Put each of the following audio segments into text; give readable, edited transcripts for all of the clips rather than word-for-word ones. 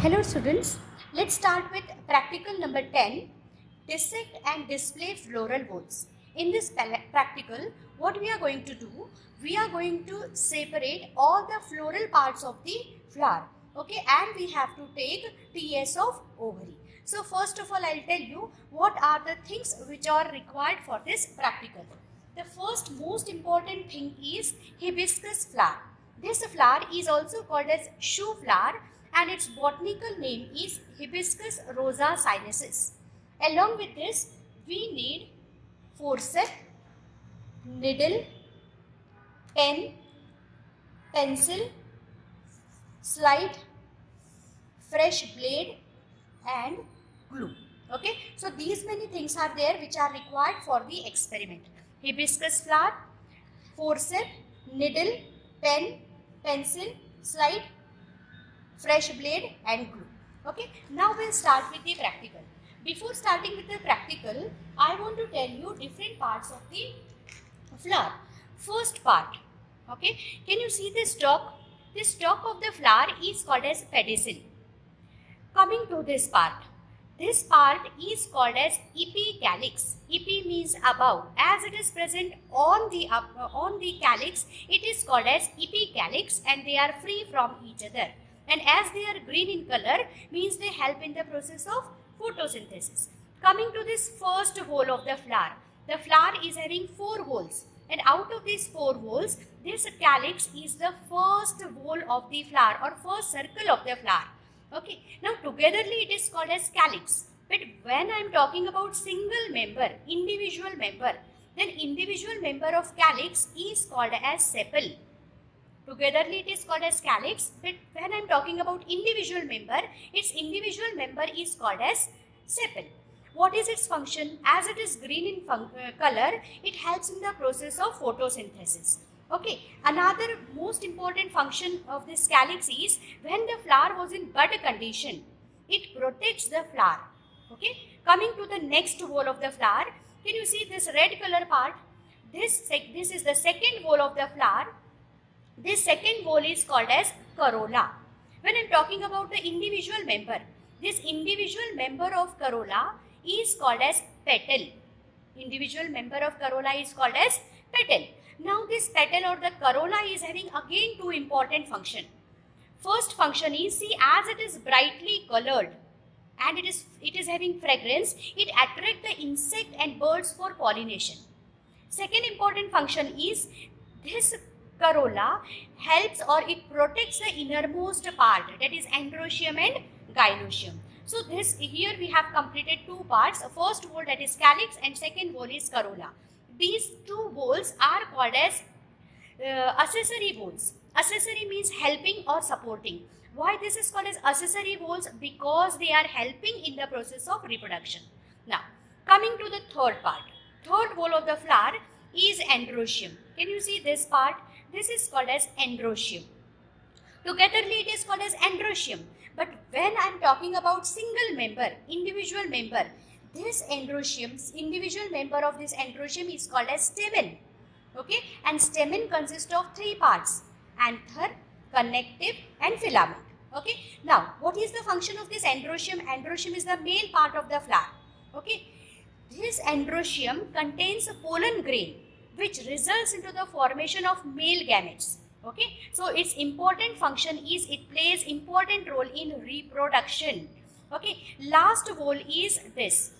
Hello students, let's start with practical number 10, dissect and display floral whorls. In this practical, what we are going to do, we are going to separate all the floral parts of the flower, okay, and we have to take TS of ovary. So first of all, I'll tell you what are the things which are required for this practical. The first most important thing is hibiscus flower. This flower is also called as shoe flower and its botanical name is Hibiscus rosa sinensis. Along with this, we need forceps, needle, pen, pencil, slide, fresh blade and glue. Okay, so these many things are there which are required for the experiment. Hibiscus flower, forceps, needle, pen, pencil, slide, fresh blade and glue. Okay, now we'll start with the practical. Before starting with the practical, I want to tell you different parts of the flower. First part, okay, can you see this stalk? This stalk of the flower is called as pedicel. Coming to this part is called as epicalyx. Epi means above. As it is present on the calyx, it is called as epicalyx and they are free from each other. And as they are green in color, means they help in the process of photosynthesis. Coming to this first hole of the flower is having 4 holes. And out of these 4 holes, this calyx is the first hole of the flower or first circle of the flower. Okay, now togetherly it is called as calyx. But when I am talking about single member, individual member, then individual member of calyx is called as sepal. Togetherly it is called as calyx, but when I am talking about individual member, its individual member is called as sepal. What is its function? As it is green in color, it helps in the process of photosynthesis. Okay, another most important function of this calyx is when the flower was in bud condition, it protects the flower. Okay, coming to the next hole of the flower, can you see this red color part? This is the second hole of the flower. This second hole is called as corolla. When I am talking about the individual member, this individual member of corolla is called as petal. Individual member of corolla is called as petal. Now this petal or the corolla is having again 2 important functions. First function is, see, as it is brightly colored and it is having fragrance, it attracts the insect and birds for pollination. Second important function is, this corolla helps or it protects the innermost part, that is androecium and gynoecium. So this here we have completed 2 parts. First hole, that is calyx, and second hole is corolla. These 2 holes are called as accessory holes. Accessory means helping or supporting. Why this is called as accessory holes? Because they are helping in the process of reproduction. Now coming to the third part. Third hole of the flower is androecium. Can you see this part? This is called as androecium. Togetherly it is called as androecium. But when I am talking about single member, individual member, this androecium, individual member of this androecium is called as stamen. Okay, and stamen consists of 3 parts: anther, connective and filament. Okay, now what is the function of this androecium? Androecium is the male part of the flower. Okay, this androecium contains a pollen grain which results into the formation of male gametes. Okay, so its important function is it plays important role in reproduction. Okay, last hole is this.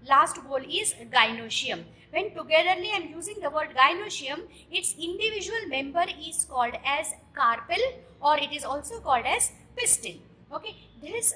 Last hole is gynoecium. When togetherly I am using the word gynoecium, its individual member is called as carpel or it is also called as pistil. Okay, this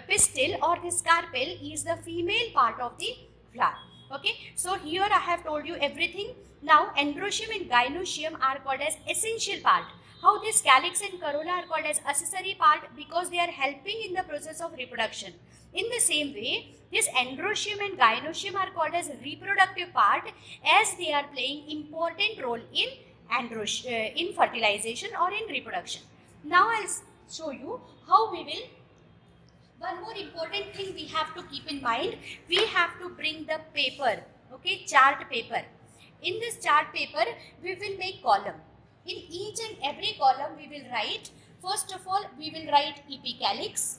pistil or this carpel is the female part of the flower. Okay, so here I have told you everything. Now androecium and gynoecium are called as essential part. How this calyx and corolla are called as accessory part? Because they are helping in the process of reproduction. In the same way, this androecium and gynoecium are called as reproductive part as they are playing important role in fertilization or in reproduction. Now I'll show you how we will. One more important thing we have to keep in mind, we have to bring the paper, okay, chart paper. In this chart paper, we will make column. In each and every column, we will write First of all, we will write epicalyx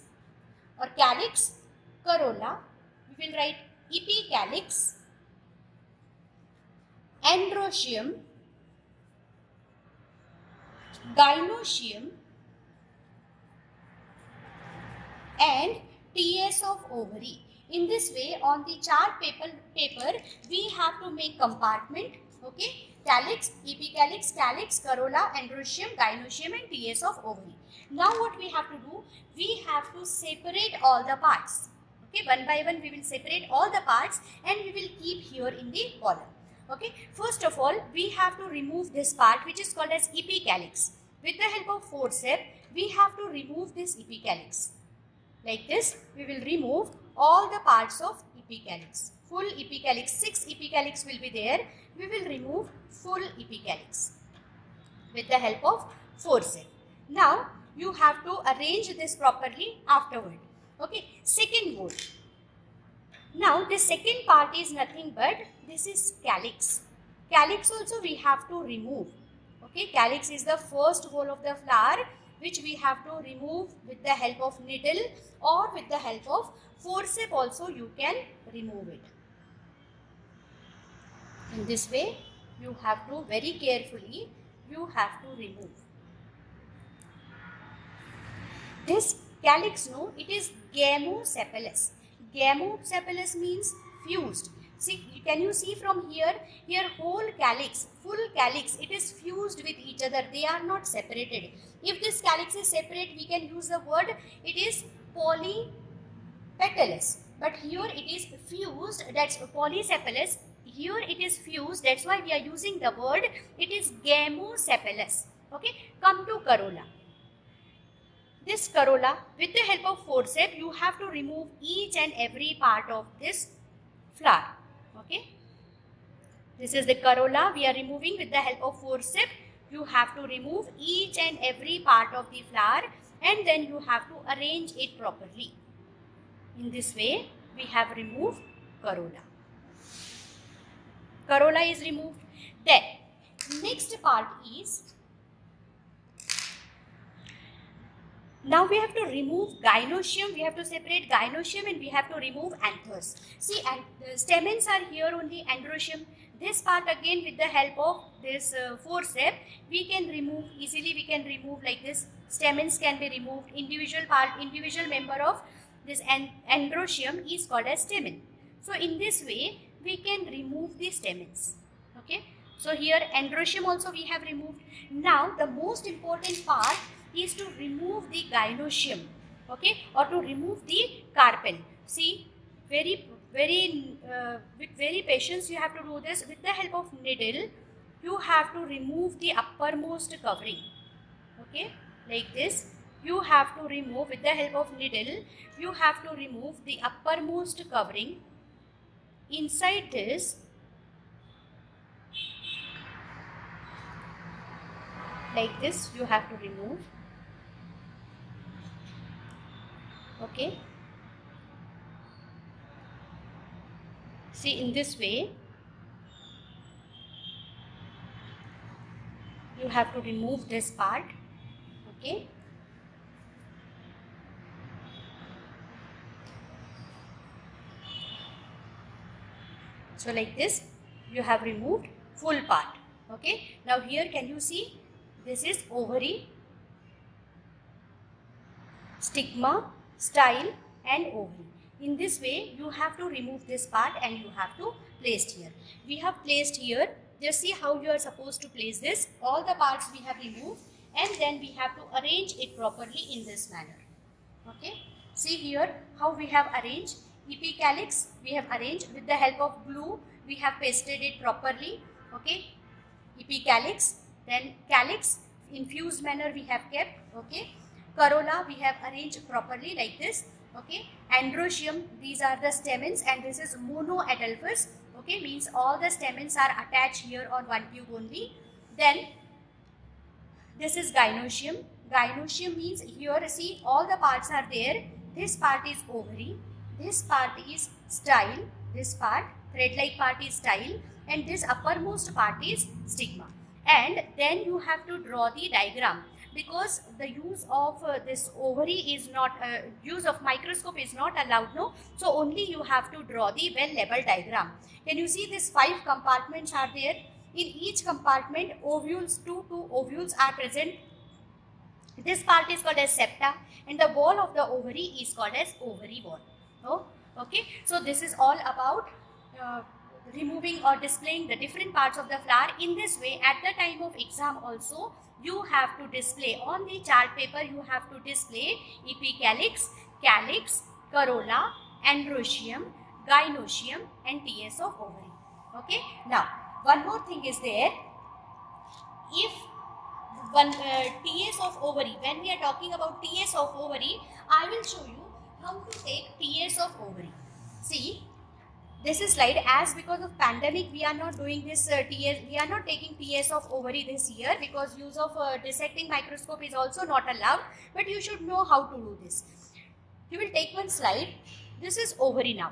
or calyx, corolla. We will write epicalyx, androecium, gynoecium, and TS of ovary. In this way, on the chart paper we have to make compartment. Okay, calyx, epicalyx, calyx, corolla, androecium, gynoecium, and TS of ovary. Now what we have to do? We have to separate all the parts. Okay, one by one we will separate all the parts and we will keep here in the column. Okay, first of all, we have to remove this part which is called as epicalyx. With the help of forceps, we have to remove this epicalyx. Like this, we will remove all the parts of epicalyx. Full epicalyx, 6 epicalyx will be there. We will remove full epicalyx with the help of forceps. Now, you have to arrange this properly afterward. Okay, second word. Now, the second part is nothing but this is calyx. Calyx also we have to remove. Okay, calyx is the first hole of the flower which we have to remove with the help of needle or with the help of forceps also you can remove it. In this way, you have to very carefully, you have to remove. This calyx, no, it is gamosepalous. Gamosepalous means fused. See, can you see from here? Here whole calyx, full calyx, it is fused with each other. They are not separated. If this calyx is separate, we can use the word, it is polypetalous. But here it is fused, that's polysepalous. Here it is fused, that's why we are using the word, it is gamosepalous. Okay, come to corolla. This corolla, with the help of forceps, you have to remove each and every part of this flower. Okay, this is the corolla we are removing with the help of forceps. You have to remove each and every part of the flower and then you have to arrange it properly. In this way, we have removed corolla. Corolla is removed. Then, next part is, now we have to remove gynoecium, we have to separate gynoecium and we have to remove anthers. See, and the stamens are here on the androecium. This part again with the help of this forceps, we can remove easily, we can remove like this. Stamens can be removed. Individual member of this androecium is called as stamen. So, in this way, we can remove the stamens. Okay. So, here androecium also we have removed. Now, the most important part is to remove the gynoecium, okay, or to remove the carpel. See, with very patience you have to do this. With the help of needle, you have to remove the uppermost covering, okay, like this. You have to remove, with the help of needle, you have to remove the uppermost covering. Inside this, like this, you have to remove. Okay, see, in this way you have to remove this part. Okay, so like this you have removed full part. Okay, now here can you see, this is ovary, stigma, style and ovary. In this way, you have to remove this part and you have to place here. We have placed here. Just see how you are supposed to place this. All the parts we have removed and then we have to arrange it properly in this manner. Okay. See here how we have arranged. Epicalyx we have arranged with the help of glue. We have pasted it properly. Okay. Epicalyx, then calyx, infused manner we have kept. Okay. Corolla we have arranged properly like this. Okay, androecium, these are the stamens and this is monoadelphous. Okay, means all the stamens are attached here on one tube only. Then this is gynoecium. Gynoecium means here see all the parts are there. This part is ovary, this part is style, this part thread-like part is style and this uppermost part is stigma. And then you have to draw the diagram. because the use of this ovary is not, use of microscope is not allowed, no. So only you have to draw the well labeled diagram. Can you see these 5 compartments are there? In each compartment ovules, two ovules are present. This part is called as septa, and the wall of the ovary is called as ovary wall. Oh, okay. So this is all about removing or displaying the different parts of the flower. In this way, at the time of exam also, you have to display on the chart paper, you have to display epicalyx, calyx, corolla, androecium, gynoecium and TS of ovary. Okay. Now, one more thing is there. If one TS of ovary, when we are talking about TS of ovary, I will show you how to take TS of ovary. See, this is slide. As because of pandemic, we are not doing this TS, we are not taking TS of ovary this year, because use of dissecting microscope is also not allowed, but you should know how to do this. You will take one slide. This is ovary now.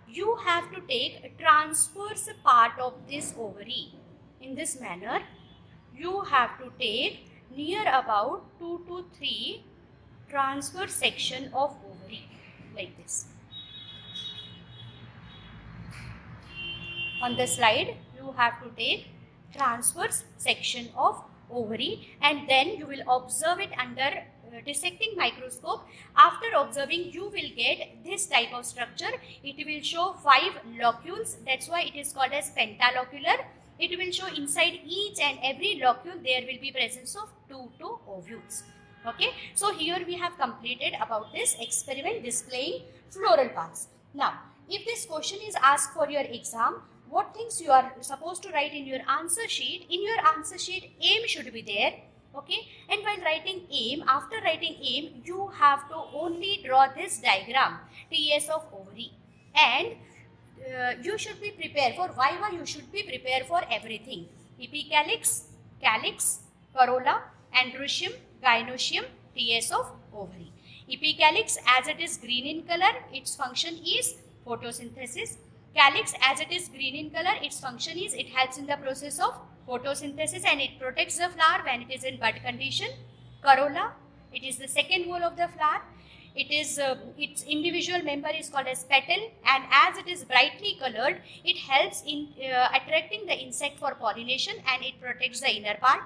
You have to take a transverse part of this ovary. In this manner, you have to take near about 2 to 3 transverse section of ovary, like this. On the slide, you have to take transverse section of ovary, and then you will observe it under dissecting microscope. After observing, you will get this type of structure. It will show 5 locules. That's why it is called as pentalocular. It will show inside each and every locule there will be presence of 2 ovules. Okay. So here we have completed about this experiment displaying floral parts. Now, if this question is asked for your exam, what things you are supposed to write in your answer sheet? In your answer sheet, aim should be there. Okay. And while writing aim, after writing aim, you have to only draw this diagram, TS of ovary. And you should be prepared for Viva, you should be prepared for everything. Epicalyx, calyx, corolla, androecium, gynoecium, TS of ovary. Epicalyx, as it is green in color, its function is photosynthesis. Calyx, as it is green in color, its function is it helps in the process of photosynthesis and it protects the flower when it is in bud condition. Corolla, it is the second wall of the flower. It is its individual member is called as petal, and as it is brightly colored, it helps in attracting the insect for pollination and it protects the inner part.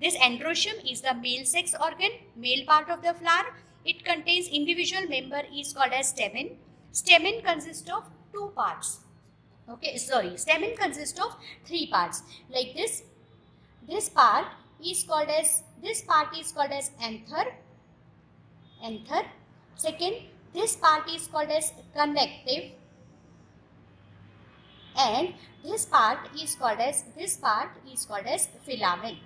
This androecium is the male sex organ, male part of the flower. It contains individual member is called as stamen. Stamen consists of 2 parts. Okay, sorry, stamen consists of 3 parts. Like this. This part is called as anther. Anther. Second, this part is called as connective, and this part is called as filament.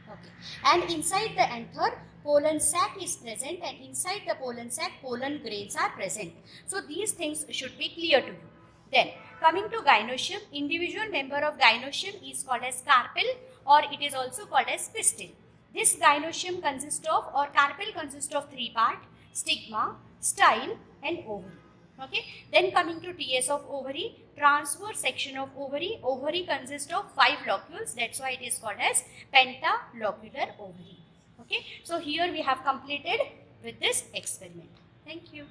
Okay. And inside the anther, pollen sac is present, and inside the pollen sac, pollen grains are present. So these things should be clear to you. Then coming to gynoecium, individual member of gynoecium is called as carpel, or it is also called as pistil. This gynoecium consists of, or carpel consists of 3 parts: stigma, style and ovary. Okay. Then coming to TS of ovary, transverse section of ovary. Ovary consists of 5 locules. That's why it is called as pentalocular ovary. Okay. So here we have completed with this experiment. Thank you.